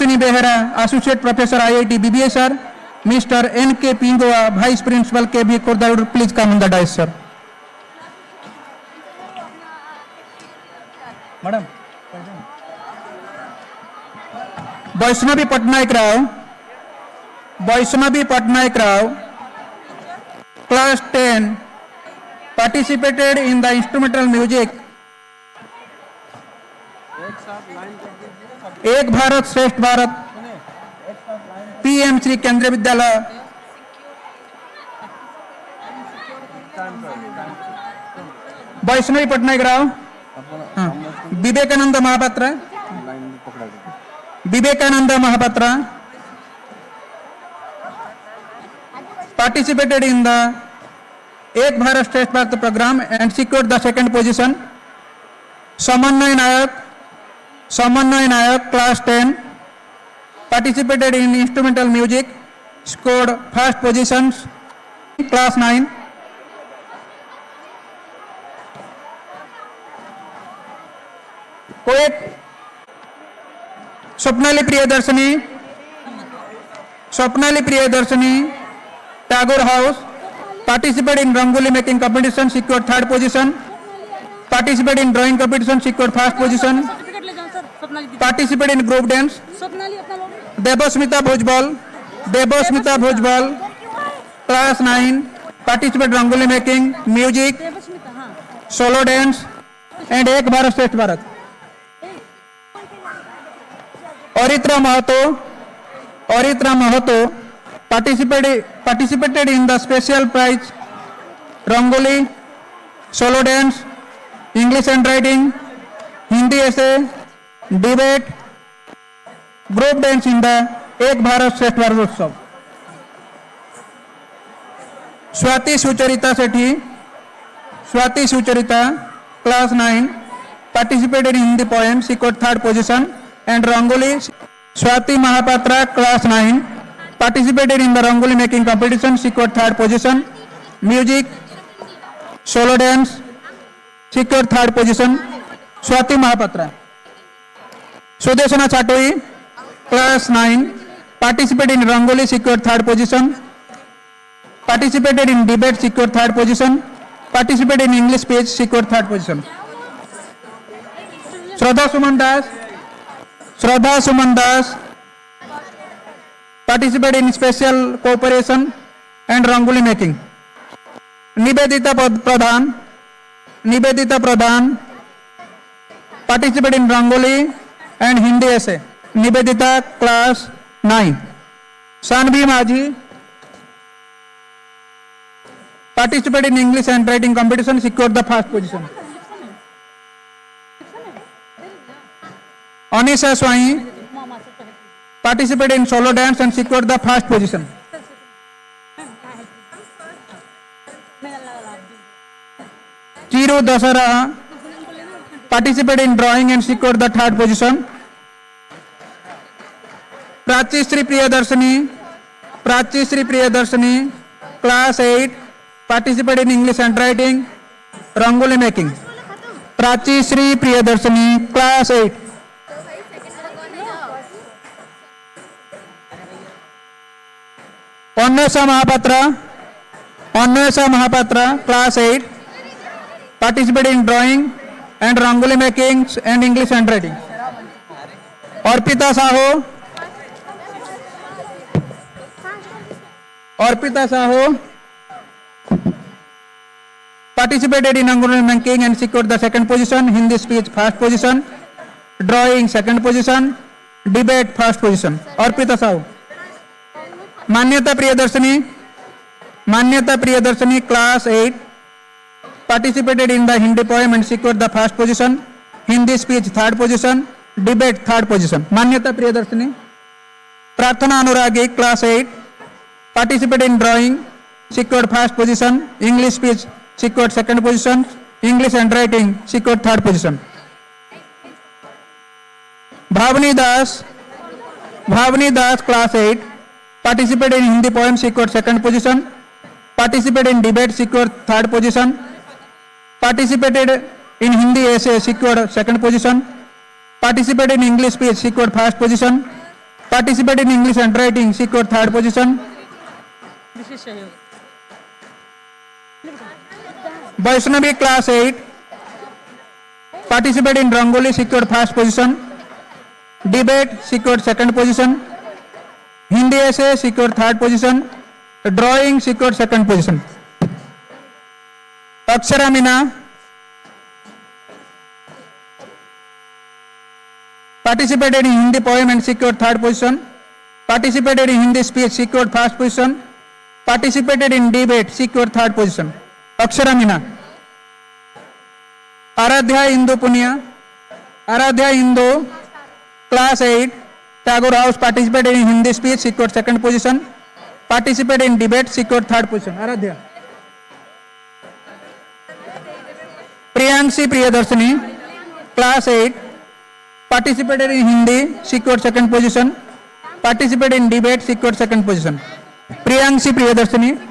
Tejaswini Behera, Associate Professor IIT BBA sir. Mr. N.K. Pingoa, Vice Principal KB Kordar, please come on the dais sir. Madam. Vaishnavi Patnaik Rao, class 10, participated in the instrumental music एक भारत श्रेष्ठ Bharat, PM Shri केंद्रीय विद्यालय, Vaishnavi Patnaik Rao, Vivekananda Mohapatra participated in the एक भारत श्रेष्ठ Bharat program and secured the second position. Samanway Nayak, class 10, participated in instrumental music, scored first positions. Class 9. Poet Swapnali Priyadarshini, Tagore House, participated in Rangoli making competition, secured third position. Participated in drawing competition, secured first position. Participated in group dance. Devasmita Bhojbal, class 9, participated in Rangoli making, music, solo dance, and Ek Bharat Shresth Bharat. Oritra Mahato participated in the special prize Rangoli, solo dance, English and writing, Hindi essay, debate, group dance in the Ek Bharat Shresth Bharat Utsav. Swati Sucharita, class 9, participated in Hindi poem, secured third position, and Rangoli. Swati Mahapatra, class 9, participated in the Rangoli making competition, secured third position. Music, solo dance, secured third position. Swati Mahapatra. Sudeshana Chatoi, class 9, participated in Rangoli, secured third position. Participated in debate, secured third position. Participated in English speech, secured third position. Shraddha Suman Das, participated in special cooperation and Rangoli making. Nivedita Pradhan, participated in Rangoli and Hindi essay. Nivedita, class 9. Sanvi Maji, participated in English and writing competition, secured the first position. Anisha Swai, participated in solo dance and secured the first position. Chiru Dasara, participated in drawing and secured the third position. Prachi Sri Priyadarshini, class 8, participated in English and writing, Rangoli making. Prachi Sri Priyadarshini, class 8. Annesa Mahapatra, class 8, participated in drawing and Rangoli making and English and writing. Arpita Saho, participated in Rangoli making and secured the second position. Hindi speech first position, drawing second position, debate first position. Arpita Saho. Manyata Priyadarshini, class 8, participated in the Hindi poem and secured the first position. Hindi speech third position, debate third position. Manyata Priyadarshini. Prarthana Anuragi, class 8, participated in drawing, secured first position. English speech secured second position. English and writing secured third position. Bhavani Das, class 8, participated in Hindi poem, secured second position. Participated in debate, secured third position. Participated in Hindi essay, secured second position. Participated in English speech, secured first position. Participated in English handwriting, secured third position. Vaishnavi class 8, participated in Rangoli, secured first position. Debate, secured second position. Hindi essay, secured third position. Drawing, secured second position. Akshara Meena, participated in Hindi poem and secured third position. Participated in Hindi speech, secured first position. Participated in debate, secured third position. Akshara Meena. Aradhya Indu Punia, Aradhya Indu, class 8, Tagore House, participated in Hindi speech, secured second position. Participated in debate, secured third position. Aradhya. Priyanshi Priyadarshini, class 8, participated in Hindi, secured second position. Participated in debate, secured second position. Priyanshi Priyadarshini.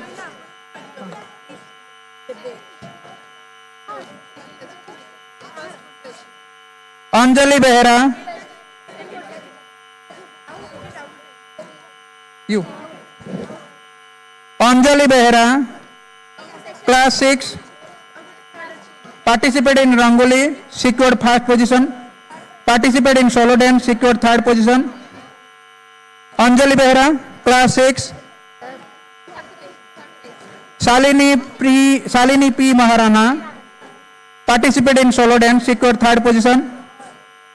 Anjali Behera, you. Anjali Behera, class 6, participated in Rangoli, secured first position. Participated in solo dance, secured third position. Anjali Behera, class 6. Shalini P. Maharana, participated in solo dance, secured third position.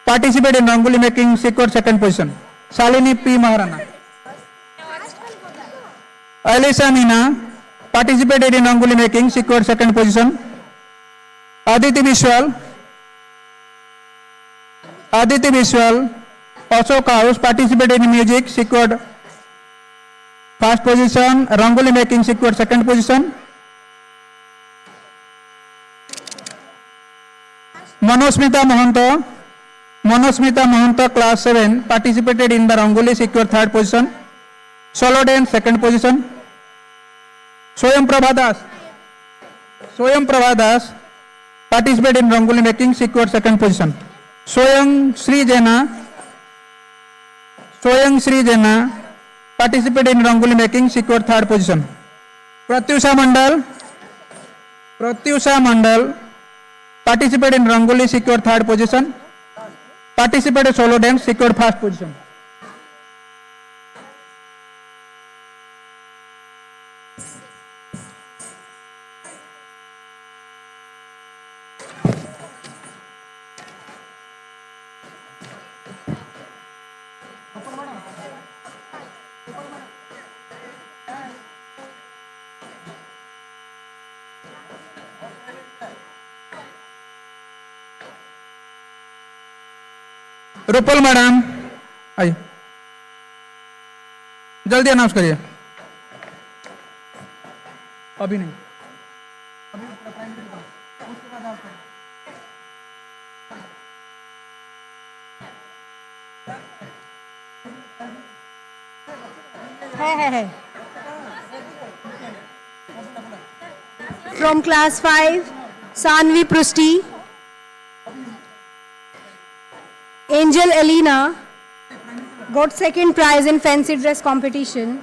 Participated in Rangoli making, secured second position. Shalini P. Maharana. Alisa Meena, participated in Rangoli making, secured second position. Aditi Vishwal, Ashok House, participated in music, secured first position. Rangoli making, secured second position. Manosmita Mohanto, class 7, participated in the Rangoli, secured third position. Solo dance, second position. Swayam Prabha Das, participated in Rangoli making, secured second position. Swayam Sri Jena, participated in Rangoli making, secured third position. Pratyusha Mandal, participated in Rangoli, secured third position. Participated solo dance, secured first position. Rupal madam आइए, जल्दी announce करिए। अभी नहीं, है। From class 5, Sanvi Prusti, Angel Elena got second prize in fancy dress competition.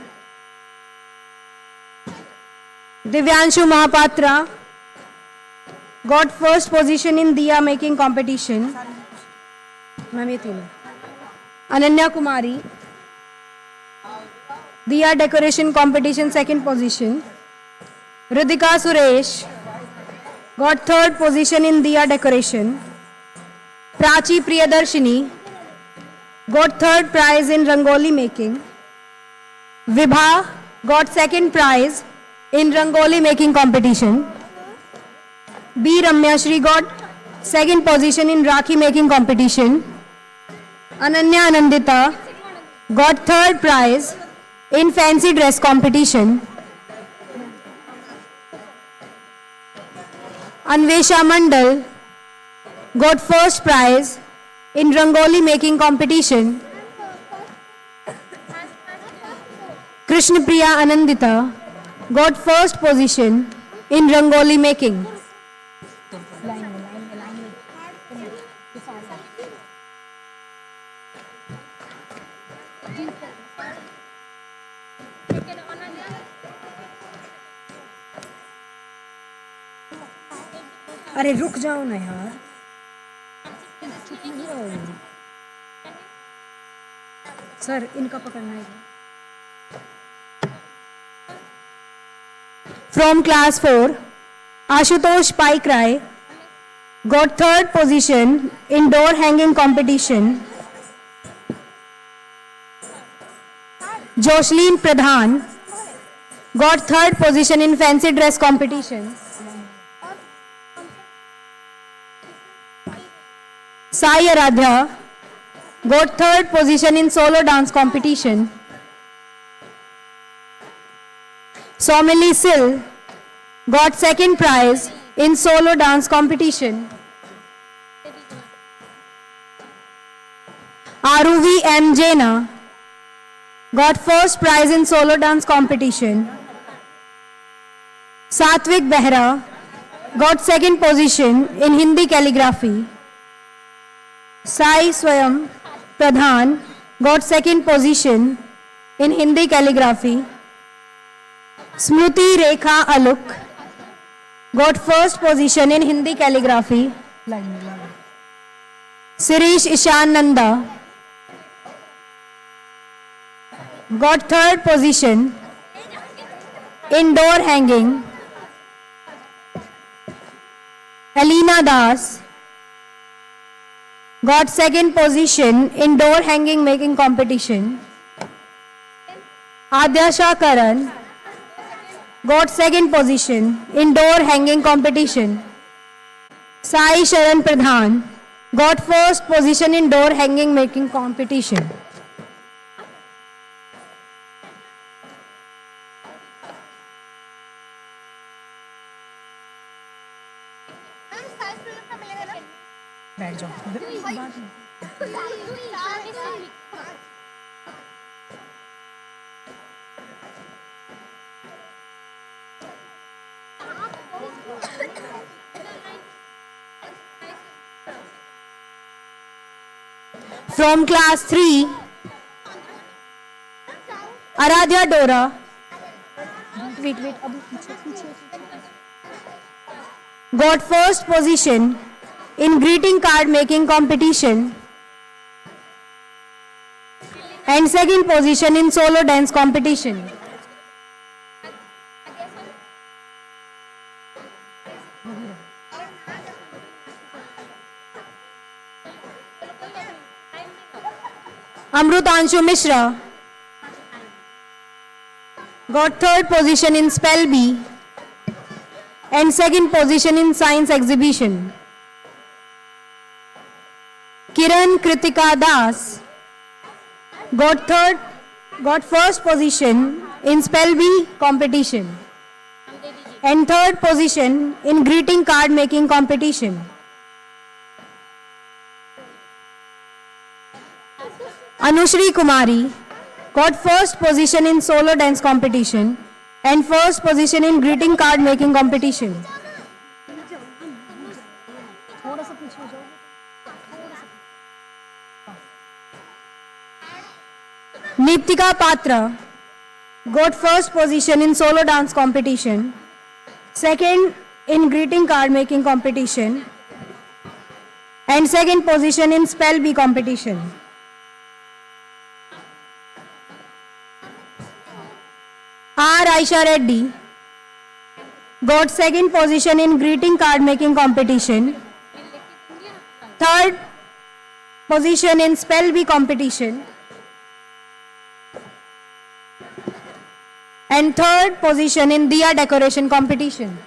Divyanshu Mahapatra got first position in diya making competition. Ananya Kumari, diya decoration competition, second position. Ritika Suresh got third position in diya decoration. Prachi Priyadarshini got third prize in Rangoli making. Vibha got second prize in Rangoli making competition. B. Ramya Shri got second position in Rakhi making competition. Ananya Anandita got third prize in fancy dress competition. Anvesha Mandal got first prize in Rangoli making competition. Krishna Priya Anandita got first position in Rangoli making. अरे रुक जाओ ना यार, चुप नहीं रहो। Sir इनका पकड़ना है। From class 4, Ashutosh Paik Rai got third position in door hanging competition. Jocelyn Pradhan got third position in fancy dress competition. Sai Aradhya got third position in solo dance competition. Somili Sil got second prize in solo dance competition. Aruvi M. Jaina got first prize in solo dance competition. Satvik Behra got second position in Hindi calligraphy. Sai Swayam Pradhan got second position in Hindi calligraphy. Smruti Rekha Aluk got first position in Hindi calligraphy. Sirish Ishan Nanda got third position in door hanging. Alina Das got second position in door hanging making competition. Adyasha Karan got second position in door hanging competition. Sai Sharan Pradhan got first position in door hanging making competition. बैठ जाओ। From class 3, Aradhya Dora. Wait, अभी पीछे। Got first position in greeting card making competition and second position in solo dance competition. Amrutanshu Mishra got third position in spell bee and second position in science exhibition. Kiran Kritika Das got first position in spell bee competition and third position in greeting card making competition. Anushri Kumari got first position in solo dance competition and first position in greeting card making competition. Neetika Patra got first position in solo dance competition, second in greeting card making competition and second position in spell bee competition. R. Aisha Reddy got second position in greeting card making competition, third position in spell bee competition and third position in Diya decoration competition.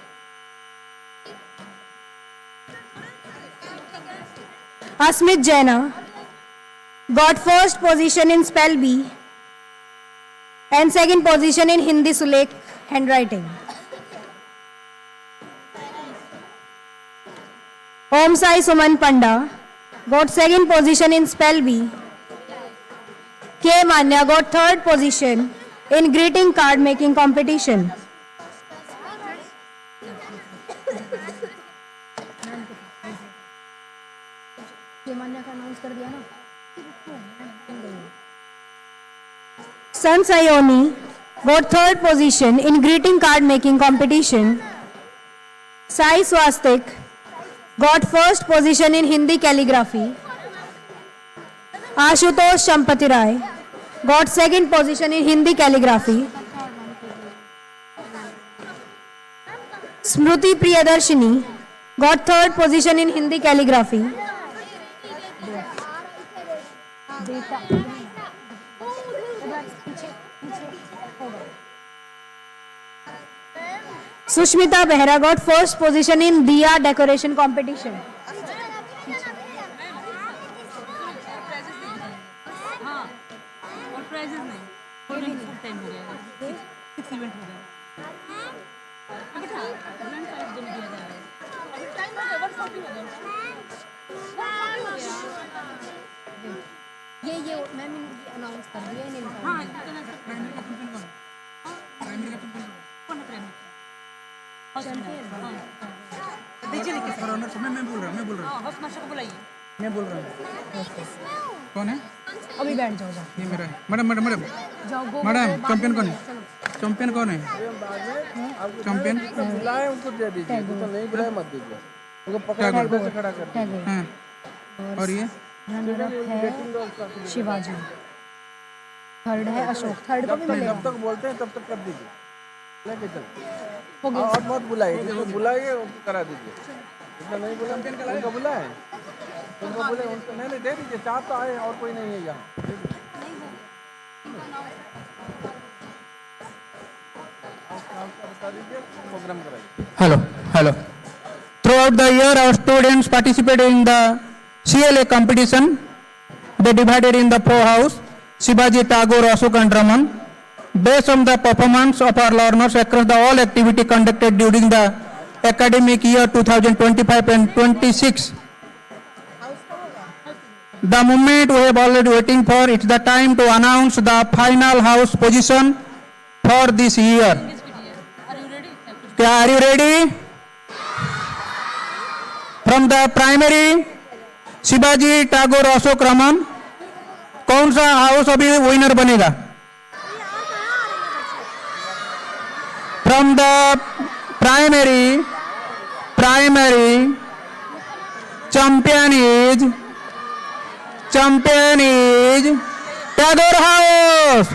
Asmit Jaina got first position in spell bee and second position in Hindi Sulekh handwriting. Om Sai Suman Panda got second position in spell bee. K. Manya got third position in greeting card making competition. K. Manya का announce कर दिया ना। Sun Sayoni got third position in greeting card making competition. Sai Swastik got first position in Hindi calligraphy. Ashutosh Champati Rai got second position in Hindi calligraphy. Smruti Priyadarshini got third position in Hindi calligraphy. Sushmita Behra got first position in Diya decoration competition. और prices नहीं holding time हो गया 6 event हो गया बेटा grand prize दोनों दिया जा रहा है अभी टाइम हो गया 140 हो गया ये मैम अनाउंस कर दिया इन्हें हाँ इतना प्राइमरी का चैंपियन कौन है प्राइमरी दीजिए लिख के मैं बोल रहा हूँ हाँ हाउस मास्टर को बुलाइए मैं बोल रहा हूँ कौन है अभी बैठ जाओ ये मेरा है मैडम मैडम मैडम जाओ मैडम चैंपियन कौन है चैंपियन कौन है चैंपियन बुलाए उनको दे दीजिए तो नहीं बुलाए मत दीजिए उनको पकड़ के से खड़ा कर दीजिए हाँ और ये है शिवाजी थर्ड है अशोक थर्ड को भी मिलेगा जब तक बोलते हैं तब तक कर दीजिए लेके चलो और मत बुलाइए जिसको बुलाइए उनको करा दीजिए जितना नहीं बुला उनको बुलाए उनको बोले उनको नहीं दे दीजिए चार तो आए और कोई नहीं है यहाँ बता दीजिए प्रोग्राम कराइए Hello. Throughout the year, our students participated in the CLA competition. They divided in the Pro House, Shivaji Tagore, Ashok and Raman. Based on the performance of our learners across the all activity conducted during the academic year 2025 and 26. The moment we have already waiting for, it's the time to announce the final house position for this year. Are you ready? From the primary, Shivaji Tagore Ashok Raman, कौन सा house अभी winner बनेगा? From the primary champion is Tagore house.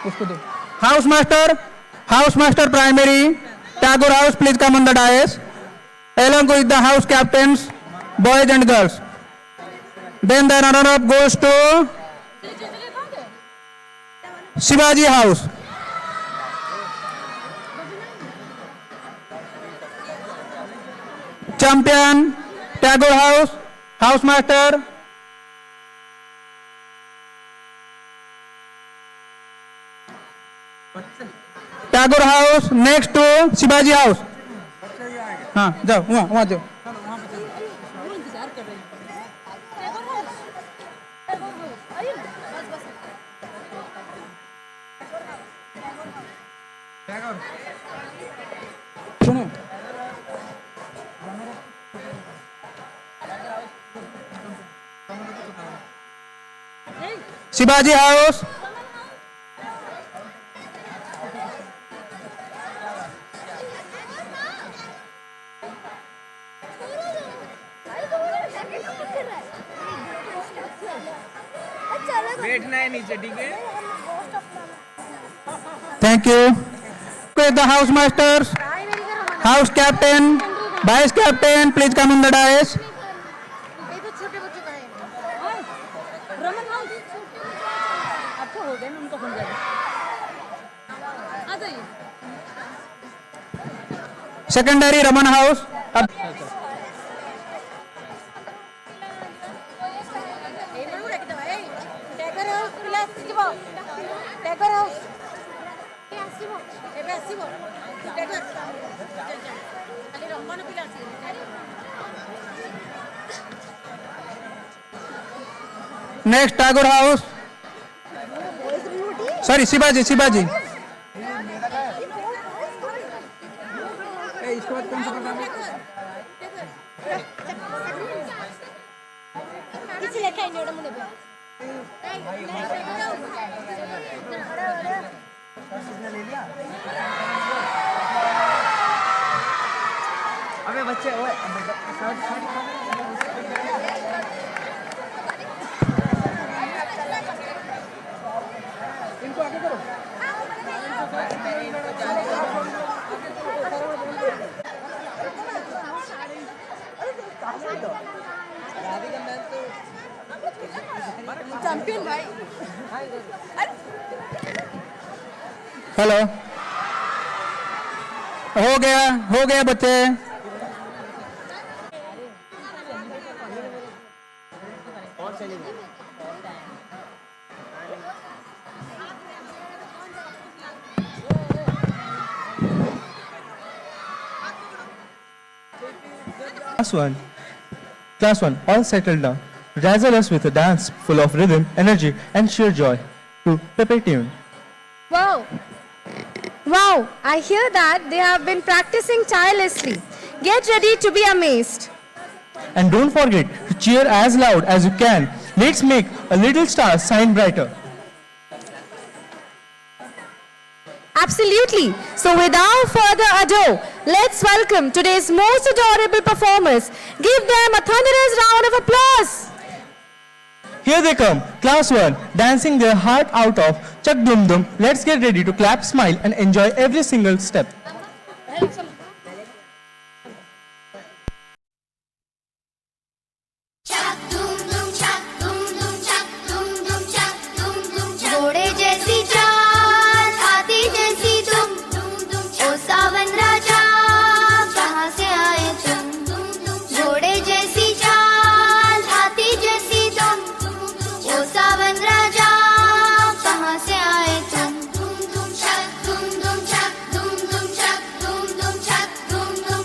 उसको दो. House master primary, Tagore House, please come on the dais, along with the house captains, boys and girls. Then the runner-up goes to Shivaji House. Champion, Tagore House, house master. Tagore House next to Shivaji House. हाँ जाओ वहाँ जाओ. इंतजार कर रहे हैं सुनो. Shivaji House. बैठना है नीचे ठीक है Thank you. With the house masters, house captain, vice captain, please come on the dais. Raman house आपको हो गया ना उनको हो जाएगा आ जाइए Secondary Raman House. Next Tagore House. Sorry, Shivaji. इसके बाद कौन सा प्रोग्राम है? किसी लेखा इन्होंने मुझे हेलो, हो गया बच्चे। Class 1, all settled down. Dazzle us with a dance full of rhythm, energy, and sheer joy to Pepe Tune. Wow! Wow! I hear that they have been practicing tirelessly. Get ready to be amazed. And don't forget to cheer as loud as you can. Let's make a little star shine brighter. Absolutely. So without further ado, let's welcome today's most adorable performers. Give them a thunderous round of applause. Here they come, Class 1, dancing their heart out of Chak Dum Dum. Let's get ready to clap, smile, and enjoy every single step. चक दुम दुम चक दुम दुम चक दुम दुम चक दुम दुम घोड़े जैसी चाल हाथी जैसी तुम ओ सावन राजा कहाँ से आए तुम घोड़े जैसी चाल हाथी जैसी तुम ओ सावन राजा कहाँ से आए तुम चक दुम दुम चक दुम दुम चक दुम दुम चक दुम दुम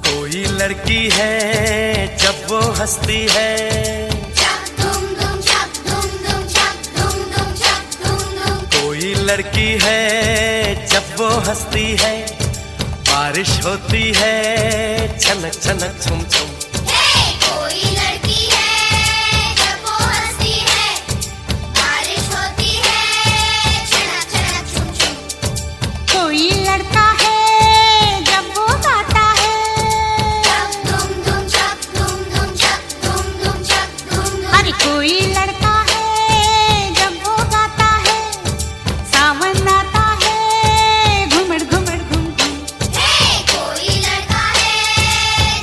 कोई लड़की है जब वो हंसती है, चक दुम दुम चक दुम दुम चक दुम दुम चक दुम दुम कोई लड़की है जब वो हंसती है, बारिश होती है छनक छनक छुम छुम। हे कोई लड़की है जब वो हंसती है बारिश होती है छनक छनक छुम छुम। कोई लड़का है जब वो गाता है, चक दुम दुम चक दुम दुम चक दुम दुम चक दुम दुम अरे कोई लड़का है जब वो गाता है, सावन आता है घुमड़ घुमड़ घुम घुम। हे कोई लड़का है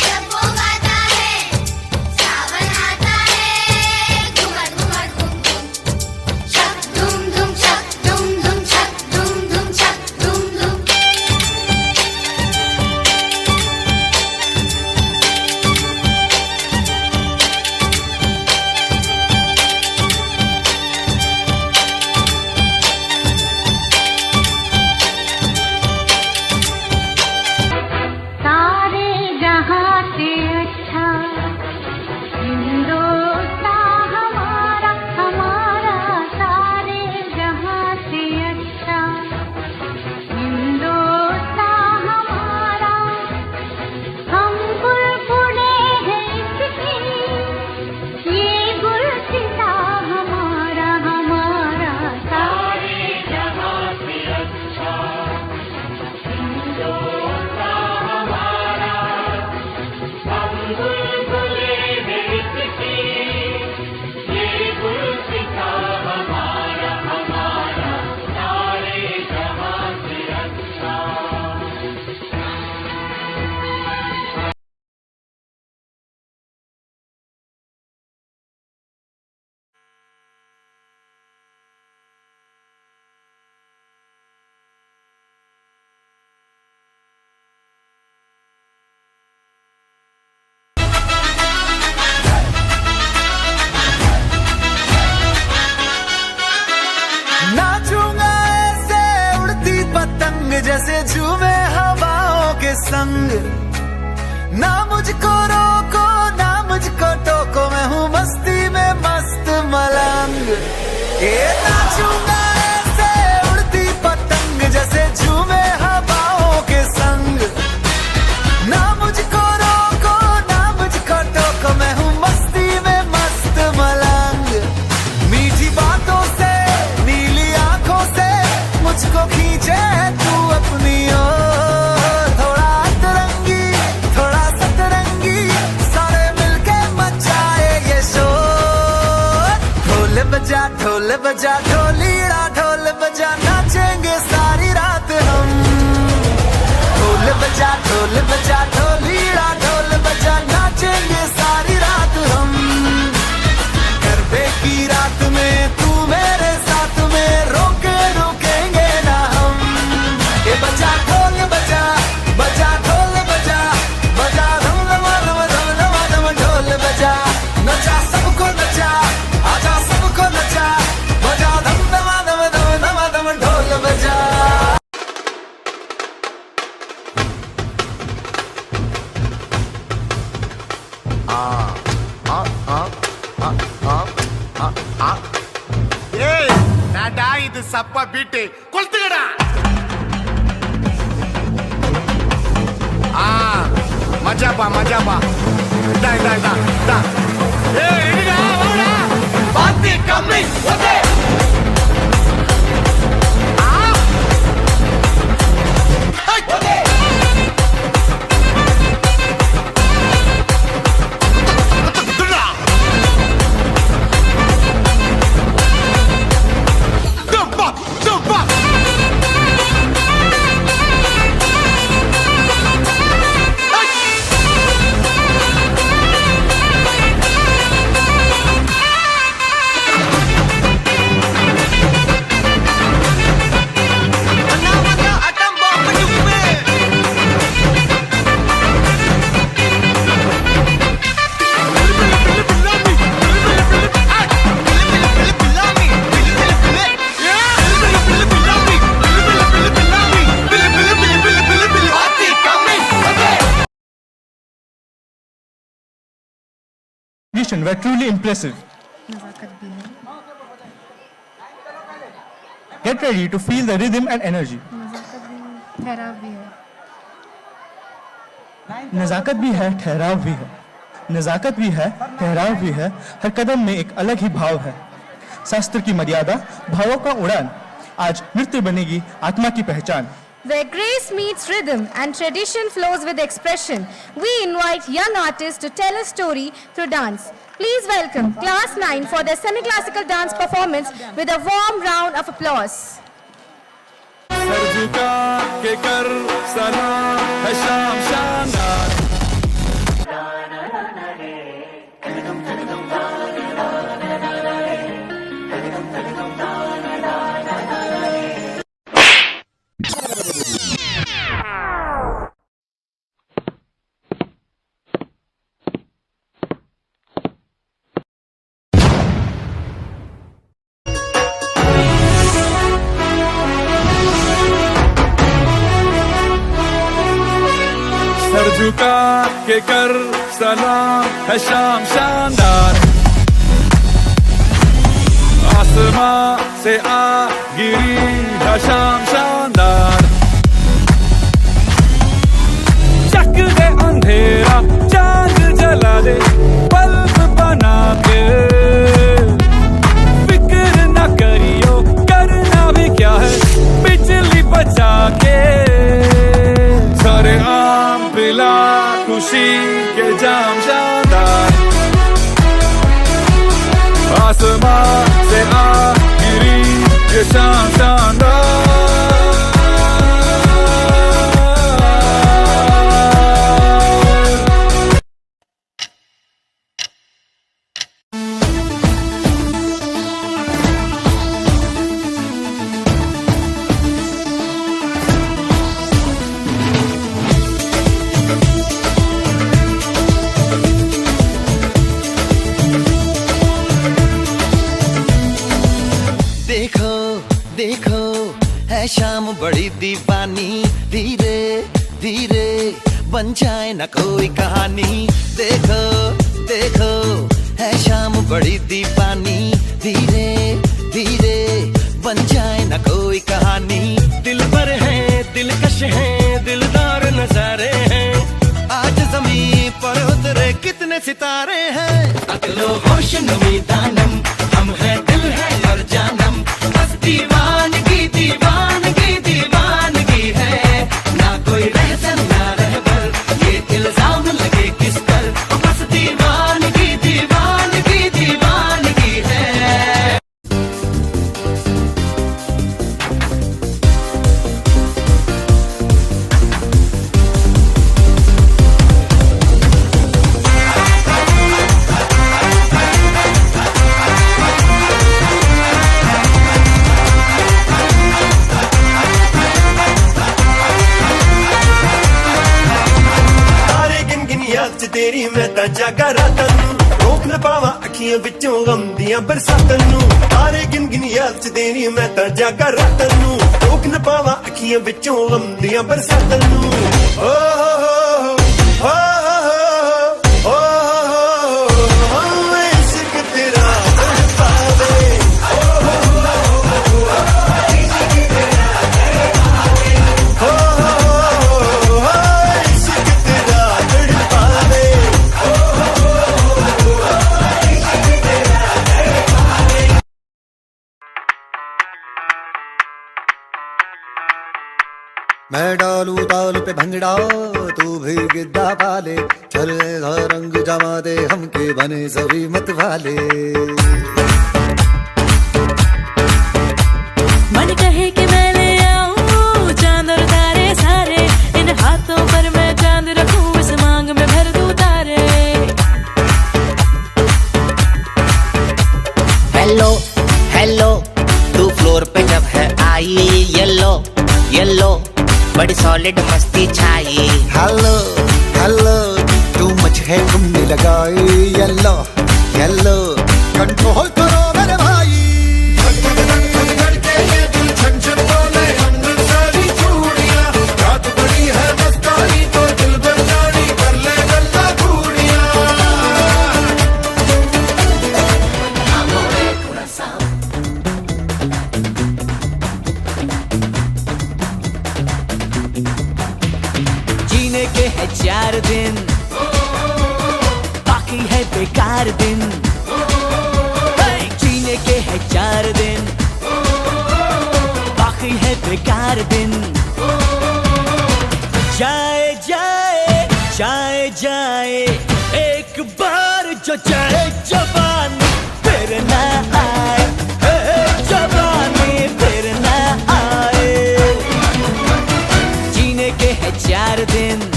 जब वो गाता है सावन आता है घुमड़ घुमड़ घुम घुम। चक दुम दुम चक दुम दुम चक दुम दुम चक दुम दुम सारे जहां से अच्छा हिंदुस्तान हमारा हमारा, सारे जहां से अच्छा हिंदुस्तान हमारा। हम बुलबुले हैं इसकी, ये गुलसिता हमारा हमारा, सारे जहां से अच्छा हिंदुस्तान हमारा। हम बुलबुले हैं इसकी, ये गुलसिता हमारा हमारा, सारे जहां से अच्छा। नाचूंगा ऐसे उड़ती पतंग जैसे झूमे हवाओं के संग, ना मुझको रोको ना मुझको टोको, मैं हूँ मस्ती में मस्त मलंग। ये नाचूंगा ऐसे उड़ती पतंग जैसे झूमे हवाओं के संग, बजा ढोलीड़ा ढोल बजा नाचेंगे सारी रात हम। ढोल बजा ढोलीड़ा ढोल बजा नाचेंगे सारी रात हम। गरबे की रात में तू मेरे साथ में रुकेंगे ना हम। ये बजा ढोल बजा ढोल बजा धम धम ढोल बजा। नचा सबको नचा आजा सबको नचा बजा धम धम ढोल बजा। இது சப்ப பீட்டு கொளுத்துக்கடா. மஜாப்பா இதா ஏய் ரெடிடா வாடா பாத்தி கம்மி okay. Were truly impressive. Get ready to feel the rhythm and energy. नजाकत भी है, ठहराव भी है। नजाकत भी है, ठहराव भी है। हर कदम में एक अलग ही भाव है। शास्त्र की मर्यादा, भावों का उड़ान। आज नृत्य बनेगी आत्मा की पहचान। Where grace meets rhythm and tradition flows with expression, we invite young artists to tell a story through dance. Please welcome Class 9 for their semi-classical dance performance with a warm round of applause. Sir झुका के कर सलाम है शाम शानदार। Sir झुका के कर सलाम है शाम शानदार। आसमां से आ गिरी है शाम शानदार। चक दे अंधेरा चांद जला दे बल्ब बना के। फिक्र न करियो करना भी क्या है बिजली बचा के। सारे आम पिला खुशी के जाम शानदार। आसमां से आ गिरी ये शाम शानदार। देखो देखो है शाम बड़ी दीवानी। धीरे धीरे बन जाए न कोई कहानी। देखो देखो है शाम बड़ी दीवानी। धीरे धीरे बन जाए न कोई कहानी। दिल भर है दिलकश है दिलदार नजारे हैं। आज जमीन पर उतरे कितने सितारे हैं। अकलो होश नमी दानम हम हैं दिल है और जानम। बस दीवानगी दीवानगी दीवानगी है। ना कोई रहसन ना रहबर ये इल्जाम लगे किस पर। बस दीवानगी दीवानगी दीवानगी है। तेरी मैं तां जागा रातां नूं रोक न पावां अखियां विचों गम दियां बरसातां नूं तारे गिन गिन याद च तेरी मैं तां जागा रातां नूं रोक न पावां अखियां विचों गम दियां बरसातां नूं ओ हो इश्क तेरा तड़पावे मैं डालू ताल पे भंगड़ा तू भी गिद्दा पाले चलेगा रंग जमा दे हमके बने सभी मत वाले मन कहे कि मैं ले आऊं चांद और तारे सारे इन हाथों पर मैं चांद रखूं इस मांग में भर दूं तारे हेलो हेलो तू फ्लोर पे जब है आई येलो येलो बड़ी सॉलिड मस्ती छाई हेलो हेलो तू मच है तुमने लगाई येलो येलो कंट्रोल करो मेरे भाई जीने के है 4 दिन बाकी है बेकार दिन जीने के है 4 दिन बाकी है बेकार दिन जाए जाए जाए जाए एक बार जो जाए जवानी फिर ना आए जवानी फिर ना आए जीने के है 4 दिन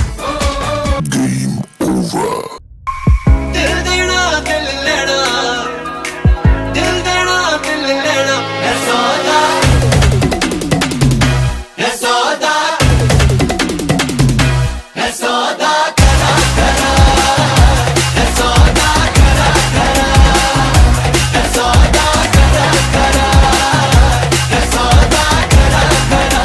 दिल देना दिल लेना दिल देना दिल लेना है सौदा है सौदा है सौदा करा करा है सौदा करा करा है सौदा करा करा है सौदा करा करा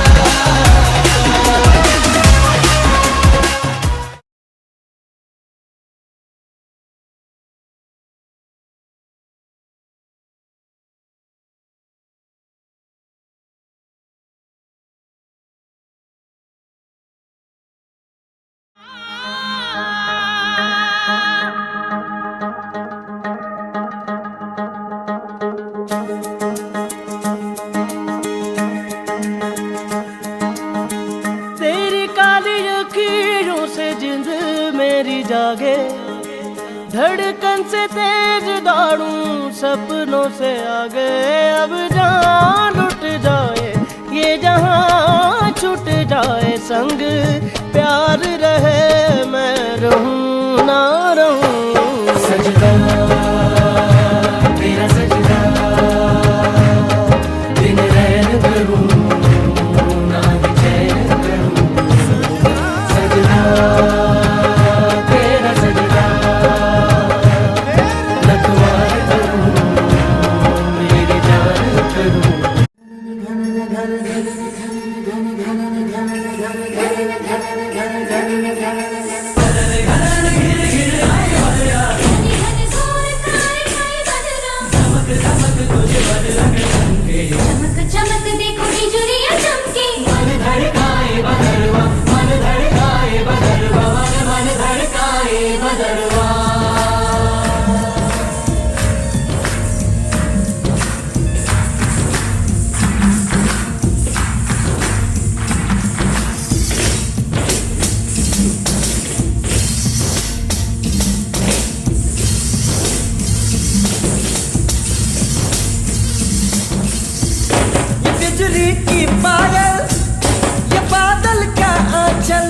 तेरी काली लकीरों से जिंद मेरी जागे धड़कन से तेज दौड़ूं सपनों से आगे अब जान लुट जाए ये जहां छूट जाए संग प्यार रहे मैं रहूं ना रहूं सजदा तेरा सजदा दिन रैन करूं ना चैन करूं सजदा तेरा सजदा लखवार करूं मेरी जान करूं चमक चमक देखो बिजुलियां चमके मन धड़काए बदरवा मन धड़काए बदरवा मन धड़काए बदरवा बिजली की पायल ये बादल का आंचल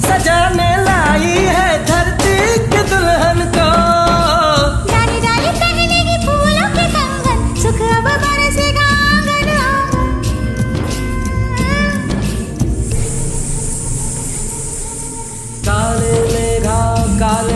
सजाने लाई है धरती के दुल्हन को डाली डाली पहनेगी फूलों के कंगन सुख अब बरसेगा आंगन काले मेघा काल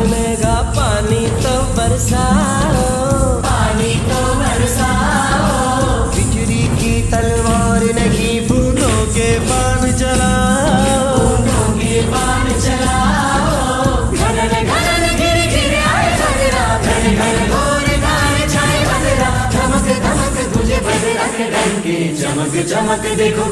के चमक चमक देखो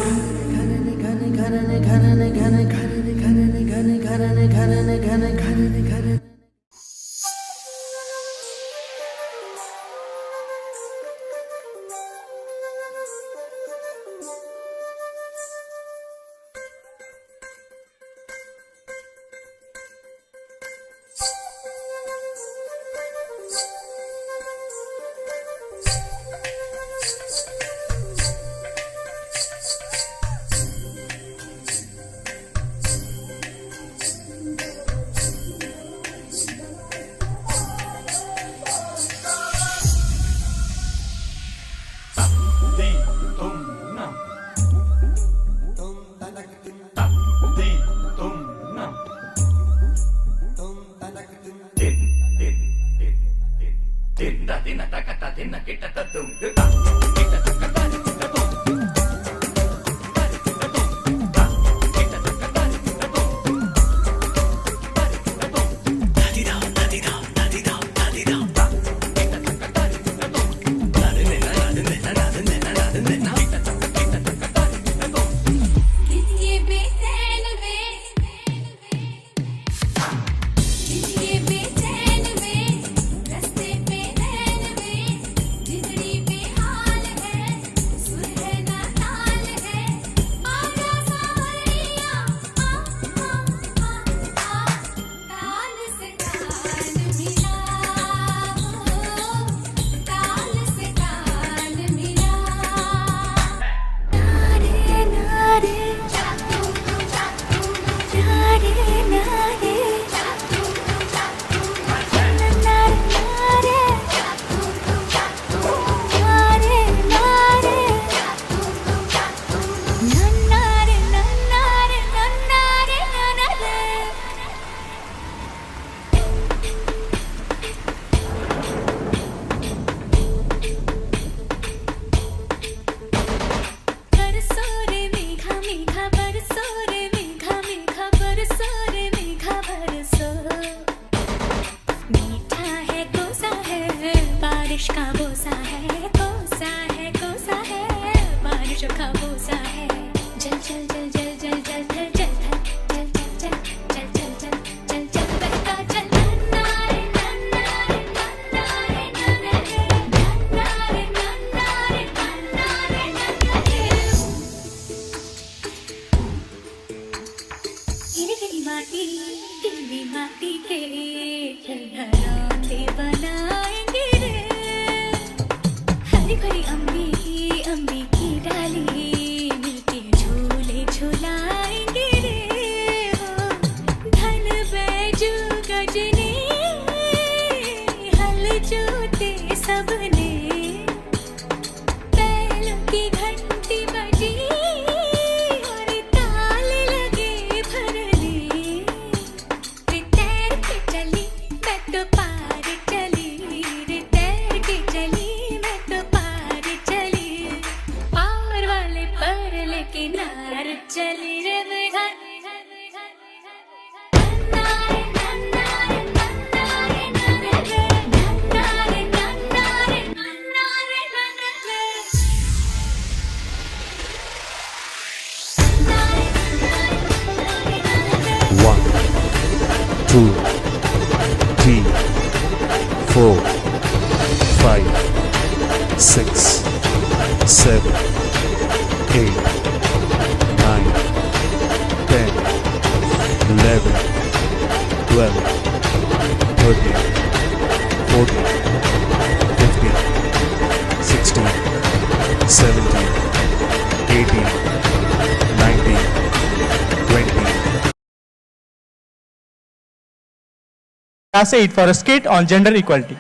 Class 8 for a skit on gender equality.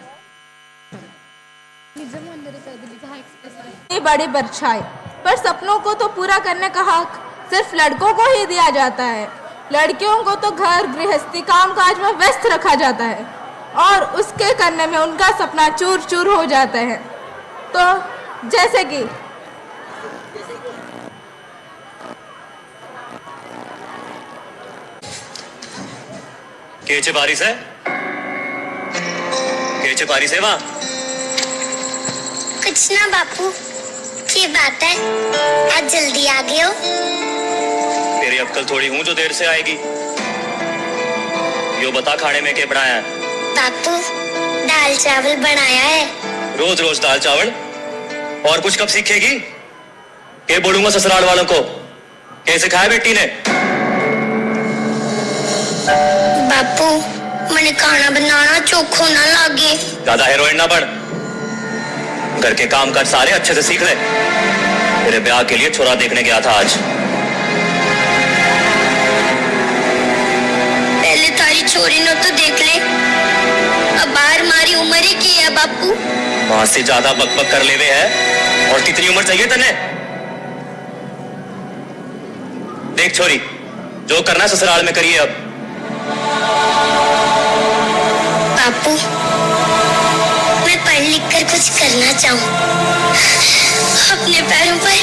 बड़ी परछाई पर सपनों को तो पूरा करने का हक सिर्फ लड़कों को ही दिया जाता है। लड़कियों को तो घर गृहस्थी कामकाज में व्यस्त रखा जाता है और उसके करने में उनका सपना चूर चूर हो जाता है। तो जैसे कि केचे बारिश है, केचे बारिश है वहाँ कुछ ना बापू, अच्छी बात है, आज जल्दी आ गए हो। तेरी अक्कल थोड़ी हूँ जो देर से आएगी। यो बता खाने में क्या बनाया है? बापू दाल चावल बनाया है। रोज रोज दाल चावल, और कुछ कब सीखेगी? के बोलूंगा ससुराल वालों को? कैसे खाया बेटी ने? बापू मैंने खाना बनाना चोखो ना लागे। ज्यादा हीरोइन ना बन। घर के काम काज सारे अच्छे से सीख ले। तेरे ब्याह के लिए छोरा देखने गया था आज। पहले तारी छोरी ने तो देख ले, अब बाहर मारी उम्र ही की है बापू। वहां से ज्यादा बकबक कर लेवे है। और कितनी उम्र चाहिए तने? देख छोरी, जो करना ससुराल में करिए अब। बापू मैं पढ़ लिख कर कुछ करना चाहूँ, अपने पैरों पर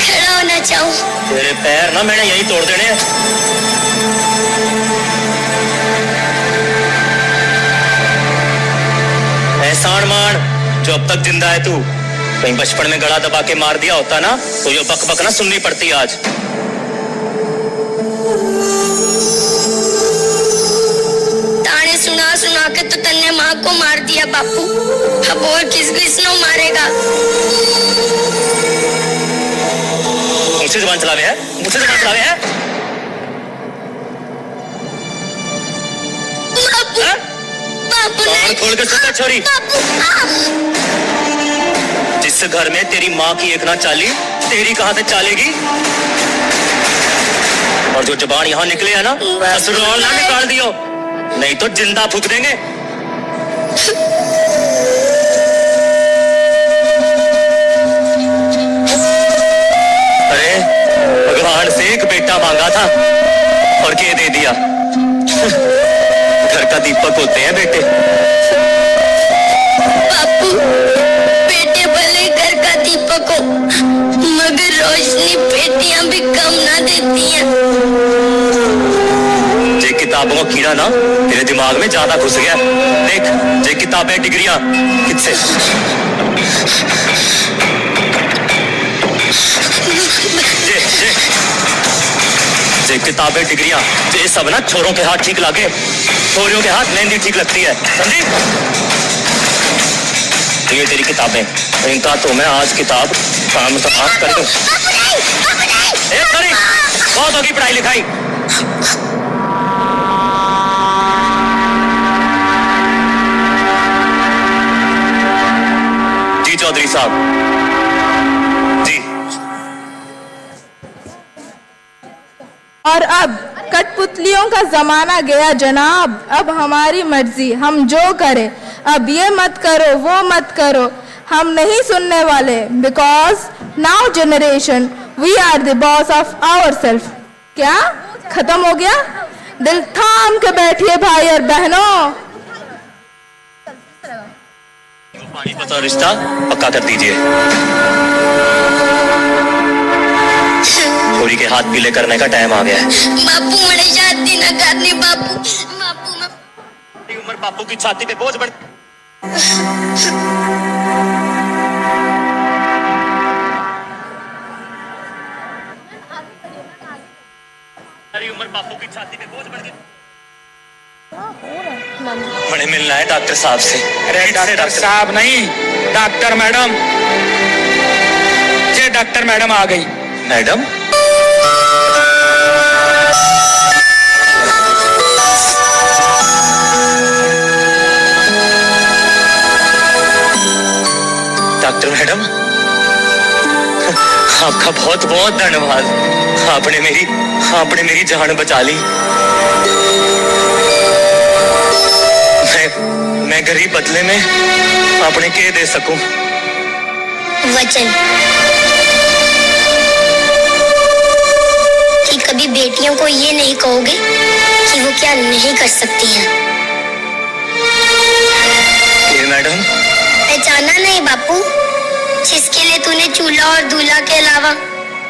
खड़ा होना चाहूँ। तेरे पैर ना मैंने यही तोड़ देने हैं। एहसान मान जो अब तक जिंदा है तू। कहीं बचपन में गला दबा के मार दिया होता ना तो ये बक बक ना सुननी पड़ती आज। ताने सुना सुना के तो तन्ने माँ को मार दिया बापू, अब और किस नो मारेगा। मुझसे जुबान चलावे है, मुझसे जुबान चलावे है। बापू कान खोल के सुन छोरी। जिस घर में तेरी माँ की एक ना चाली, तेरी कहां से चालेगी? और जो जुबान यहाँ निकले है ना, ससुराल ना निकाल दियो, नहीं तो जिंदा फूक देंगे। अरे भगवान से एक बेटा मांगा था और के दे दिया। घर का दीपक होते हैं बेटे। बापू बेटे भले घर का दीपक हो, मगर रोशनी बेटियां भी कम ना देती हैं। जे किताबों का कीड़ा ना तेरे दिमाग में ज्यादा घुस गया। देख जे किताबें डिग्रियां किससे? जे किताबें डिग्रियां ये सब ना छोरों के हाथ ठीक लागे, छोरियों के हाथ मेहंदी ठीक लगती है, समझी? ये तेरी किताबें, इनका तो मैं आज किताब काम तमाम कर दूं। बहुत होगी पढ़ाई लिखाई। जी चौधरी साहब जी। और अब कठपुतलियों का जमाना गया जनाब, अब हमारी मर्जी, हम जो करें। अब ये मत करो वो मत करो, हम नहीं सुनने वाले। Because now generation we are the boss of our self. क्या खत्म हो गया? दिल थाम के बैठिए भाई और बहनों। पानी पता रिश्ता पक्का कर दीजिए। छोरी के हाथ पीले करने का टाइम आ गया है। बापू मेरे शादी न करनी बापू। बापू मैं उम्र बापू की छाती पे बोझ बढ़। सारी उम्र बापू की छाती पे बोझ बढ़ गई। मैंने मिलना है डॉक्टर साहब से। अरे डॉक्टर साहब नहीं, डॉक्टर मैडम। ये डॉक्टर मैडम आ गई। मैडम डॉक्टर मैडम आपका बहुत बहुत धन्यवाद। आपने मेरी जान बचा ली। मैं गरीब बदले में आपने के दे सकूं? वचन कि कभी बेटियों को ये नहीं कहोगे कि वो क्या नहीं कर सकती हैं। ये मैडम पहचाना नहीं बापू, जिसके लिए तूने चूल्हा और दूल्हा के अलावा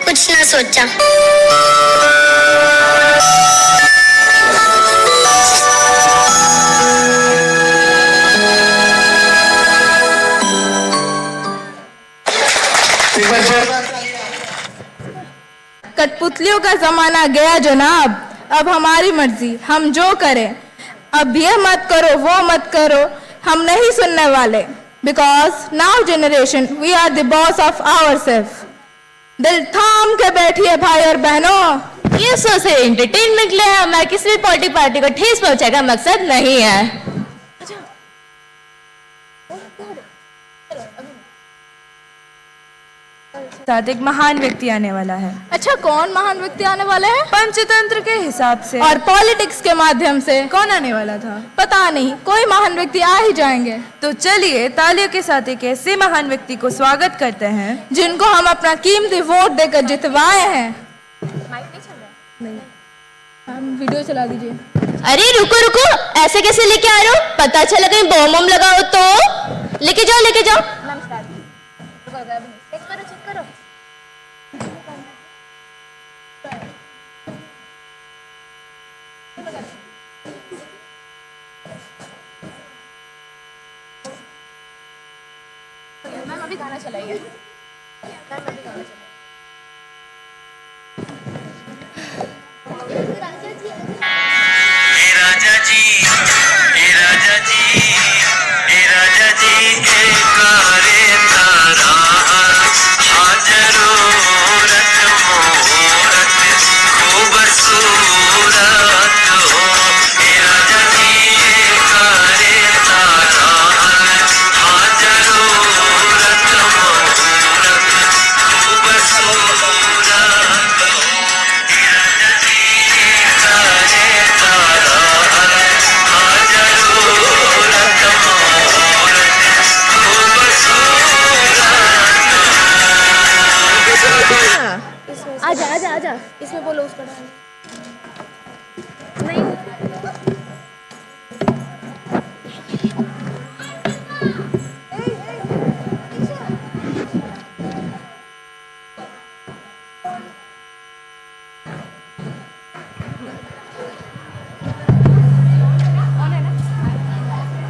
कुछ ना सोचा। कठपुतलियों का जमाना गया जनाब, अब हमारी मर्जी, हम जो करें। अब ये मत करो, वो मत करो, हम नहीं सुनने वाले। Because now generation we are the boss of our self. दिल थाम के बैठिए भाई और बहनों। ये शो से एंटरटेनमेंट ले हमारे किसी भी पॉलिटिक पार्टी को ठेस पहुंचाने का मकसद नहीं है। साथ एक महान व्यक्ति आने वाला है। अच्छा, कौन महान व्यक्ति आने वाले हैं? पंचतंत्र के हिसाब से और पॉलिटिक्स के माध्यम से कौन आने वाला था? पता नहीं, कोई महान व्यक्ति आ ही जाएंगे। तो चलिए तालियों के साथ एक ऐसे महान व्यक्ति को स्वागत करते हैं जिनको हम अपना कीमती वोट देकर जितवाए हैं। नहीं, हम वीडियो चला दीजिए। अरे रुको रुको, ऐसे कैसे लेके आ रहे हो? पता चला कहीं बम बम लगाओ तो। लेके जाओ लेके जाओ। मैम अभी गाना चलाइए। आजा आजा आजा, इसमें बोलो उसको डाल। नहीं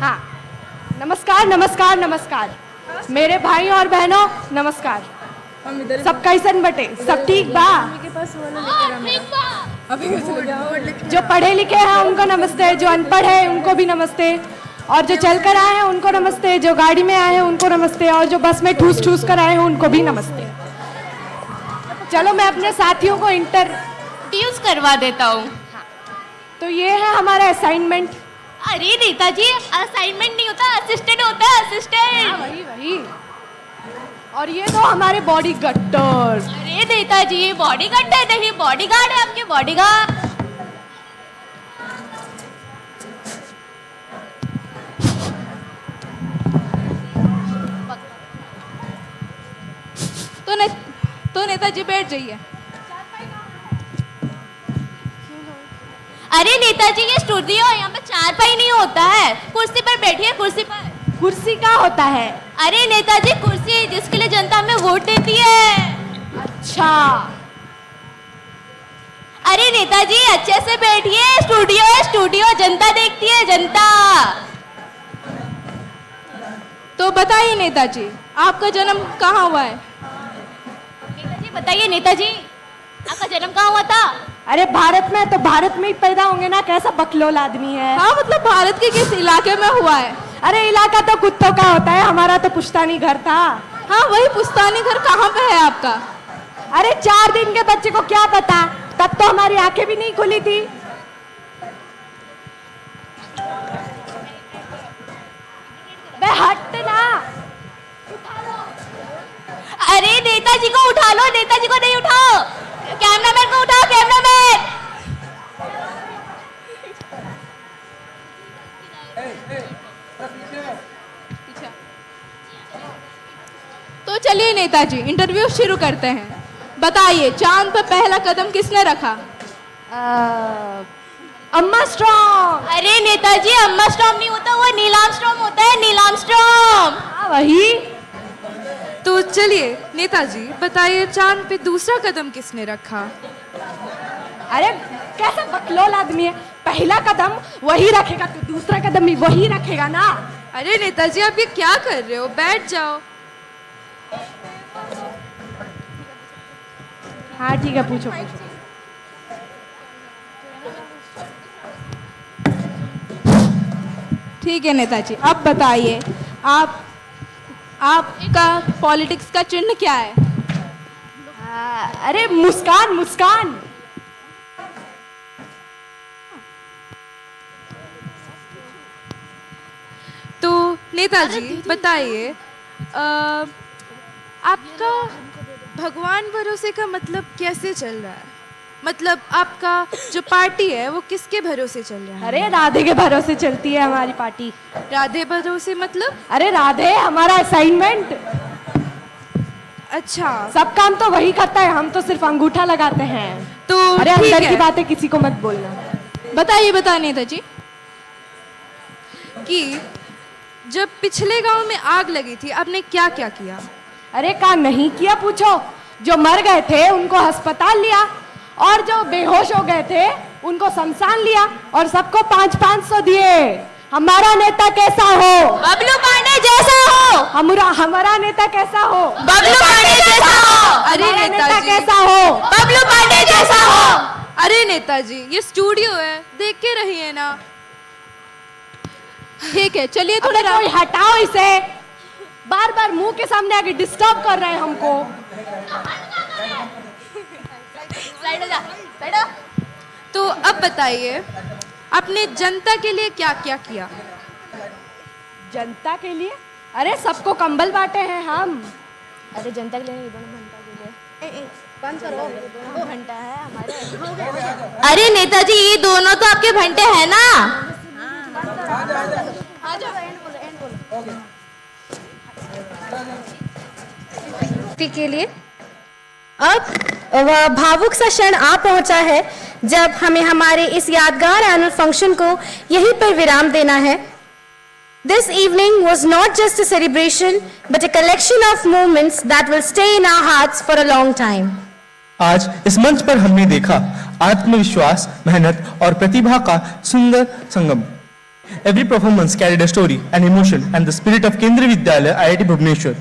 हाँ, नमस्कार नमस्कार नमस्कार मेरे भाई और बहनों, नमस्कार। सब कैसन बटे, सब ठीक बा? जो पढ़े लिखे हैं उनको नमस्ते, जो अनपढ़ है उनको भी नमस्ते, और जो चल कर आए हैं उनको नमस्ते, जो गाड़ी में आए हैं उनको नमस्ते, और जो बस में ठूस ठूस कर आए हैं उनको भी नमस्ते। चलो मैं अपने साथियों को इंट्रोड्यूस करवा देता हूँ। तो ये है हमारा असाइनमेंट। अरे नेताजी, असाइनमेंट नहीं होता, असिस्टेंट होता है, असिस्टेंट। वही वही। और ये तो हमारे बॉडी गार्ड। अरे नेताजी, ये बॉडीगार्ड है, नहीं बॉडीगार्ड है आपके, बॉडीगार्ड। तो नेताजी बैठ जाइए। अरे नेताजी, ये स्टूडियो है, यहाँ पे चारपाई नहीं होता है, कुर्सी पर बैठिए, कुर्सी पर। कुर्सी का होता है? अरे नेताजी, कुर्सी जिसके लिए जनता हमें वोट देती है। अच्छा। अरे नेताजी, अच्छे से बैठिए, स्टूडियो है, स्टूडियो, जनता देखती है, जनता। तो बताइए नेताजी, आपका जन्म कहाँ हुआ है? नेताजी बताइए, नेताजी आपका जन्म कहाँ हुआ था? अरे भारत में, तो भारत में ही पैदा होंगे ना, कैसा बकलोल आदमी है। हाँ, मतलब भारत के किस इलाके में हुआ है? अरे इलाका तो कुत्तों का होता है, हमारा तो पुश्तानी घर था। हाँ, वही पुश्तानी घर कहाँ पे है आपका? अरे 4 दिन के बच्चे को क्या पता, तब तो हमारी आंखें भी नहीं खुली थी। बे हट ना। अरे नेताजी को उठा लो, नेताजी को नहीं उठाओ, कैमरामैन को उठाओ, कैमरामैन। तो चलिए नेताजी, इंटरव्यू शुरू करते हैं। बताइए, चांद पर पहला कदम किसने रखा? अम्मा स्ट्रॉन्ग। अरे नेताजी, अम्मा स्ट्रॉन्ग नहीं होता, वो नील आर्मस्ट्रॉन्ग होता है, नील आर्मस्ट्रॉन्ग। हाँ वही। तो चलिए नेताजी बताइए, चांद पे दूसरा कदम किसने रखा? अरे कैसा बकलोल आदमी है, पहला कदम वही रखेगा तो दूसरा कदम भी वही रखेगा ना। अरे नेताजी, आप ये क्या कर रहे हो, बैठ जाओ। हाँ ठीक है, पूछो पूछो। ठीक है नेताजी, अब बताइए आपका पॉलिटिक्स का चिन्ह क्या है? अरे मुस्कान मुस्कान। तो नेताजी बताइए, आपका भगवान भरोसे का मतलब कैसे चल रहा है? मतलब आपका जो पार्टी है वो किसके भरोसे चल रहा है? अरे राधे के भरोसे चलती है हमारी पार्टी। राधे भरोसे मतलब? अरे राधे हमारा असाइनमेंट। अच्छा, सब काम तो वही करता है, हम तो सिर्फ अंगूठा लगाते हैं। तो अरे ठीक अंदर की है। बातें किसी को मत बोलना। बताइए नेताजी। कि जब पिछले गांव में आग लगी थी आपने क्या क्या किया? अरे काम नहीं किया पूछो। जो मर गए थे उनको अस्पताल लिया, और जो बेहोश हो गए थे उनको शमशान लिया, और सबको 500-500 दिए। हमारा नेता कैसा हो? बबलू पांडे जैसा हो। हमारा नेता कैसा हो? बबलू पांडे जैसा हो। अरे हमारा नेता नेताजी, कैसा हो? बबलू पांडे जैसा हो। अरे नेताजी, ये स्टूडियो है, देख के रहिए ना। ठीक है, चलिए थोड़ा कोई हटाओ इसे, बार बार मुंह के सामने आके डिस्टर्ब कर रहे हैं हमको। तो अब बताइए, आपने जनता के लिए क्या क्या किया? जनता के लिए? अरे सबको कंबल बांटे हैं हम। अरे जनता के लिए नहीं, 2 घंटा के लिए। बंद करो, 2 घंटा है हमारे। अरे नेताजी, ये दोनों तो आपके भंटे हैं ना। के लिए अब वह भावुक सा क्षण आ पहुंचा है जब हमें हमारे इस यादगार एनुअल फंक्शन को यहीं पर विराम देना है। This evening was not just a celebration, but a collection of moments that will stay in our hearts for a long time. आज इस मंच पर हमने देखा आत्मविश्वास, मेहनत और प्रतिभा का सुंदर संगम। Every performance carried a story, an emotion, and the spirit of केंद्रीय विद्यालय IIT भुवनेश्वर।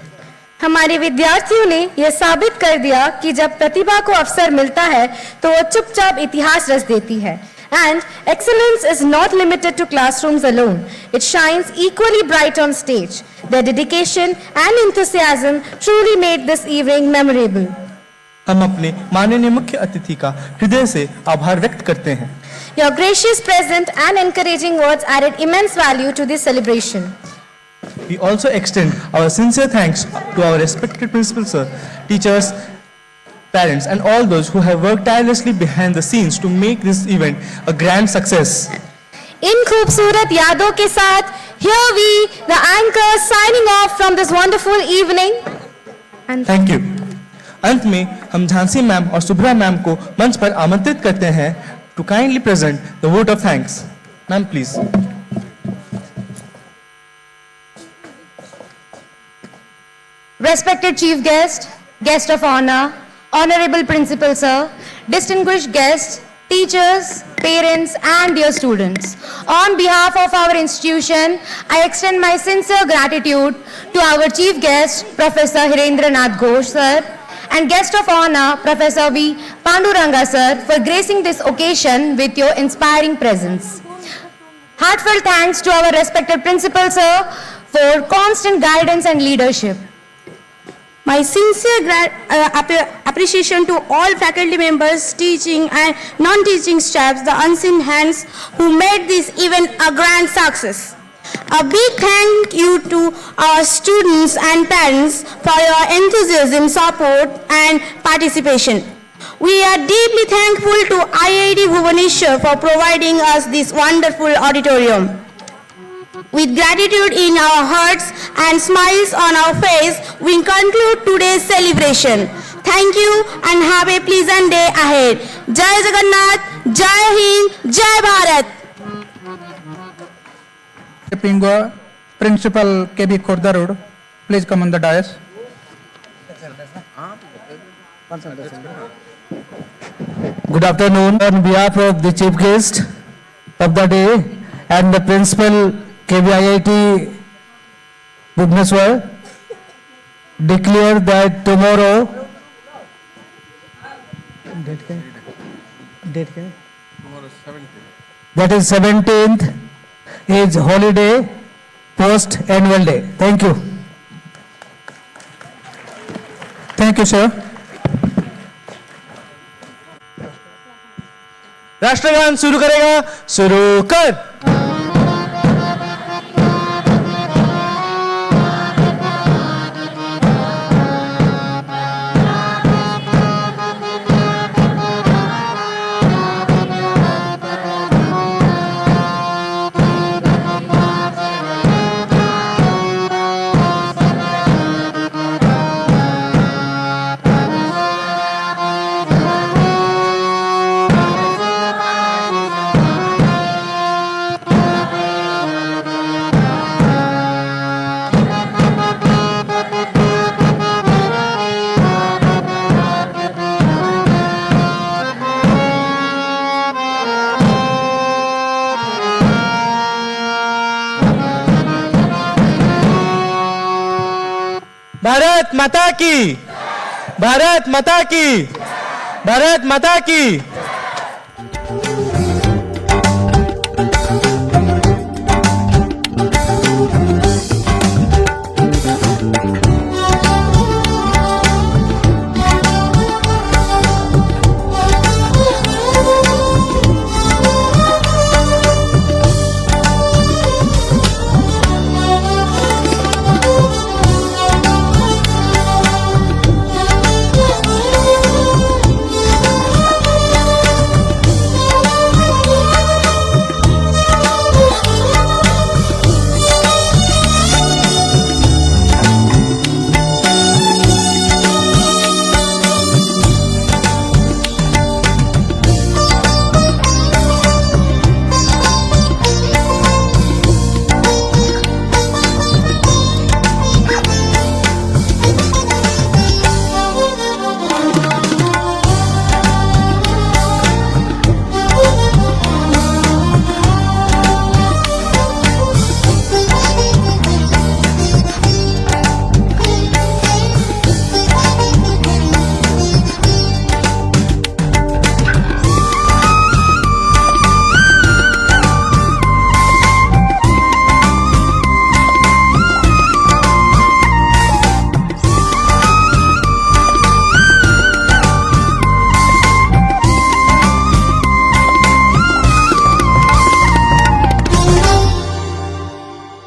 हमारे विद्यार्थियों ने यह साबित कर दिया कि जब प्रतिभा को अवसर मिलता है तो वो चुपचाप इतिहास रच देती है। And excellence is not limited to classrooms alone. It shines equally bright on stage. Their dedication and enthusiasm truly made this evening memorable. हम अपने माननीय मुख्य अतिथि का हृदय से आभार व्यक्त करते हैं। Your gracious presence and encouraging words added immense value to this celebration. We also extend our sincere thanks to our respected principal sir, teachers, parents and all those who have worked tirelessly behind the scenes to make this event a grand success. इन खूबसूरत यादों के साथ here we, the anchors, signing off from this wonderful evening. Thank you. अंत में हम Jhansi ma'am और Subhra ma'am को मंच पर आमंत्रित करते हैं to kindly present the vote of thanks. Ma'am, please. Respected Chief Guest, Guest of Honor, Honorable Principal Sir, distinguished guests, teachers, parents and dear students. On behalf of our institution, I extend my sincere gratitude to our Chief Guest, Professor Hirendra Nath Ghosh Sir, and Guest of Honor, Professor V. Panduranga Sir, for gracing this occasion with your inspiring presence. Heartfelt thanks to our respected Principal Sir for constant guidance and leadership. My sincere appreciation to all faculty members, teaching and non-teaching staffs, the unseen hands who made this event a grand success. A big thank you to our students and parents for your enthusiasm, support and participation. We are deeply thankful to IIT Bhubaneswar for providing us this wonderful auditorium. With gratitude in our hearts and smiles on our face, we conclude today's celebration. Thank you and have a pleasant day ahead. Jai Jagannath, Jai Hind, Jai Bharat. Principal KB Khordarud, please come on the dais. Good afternoon. On behalf of the chief guest of the day and the principal KBIIT Bhubaneswar, declare that tomorrow date क्या है? Date क्या है? Tomorrow 17th. That is 17th is holiday post annual day. Thank you. Thank you, sir. राष्ट्रगान शुरू करेगा, शुरू कर। भारत माता की, भारत माता की, भारत माता की।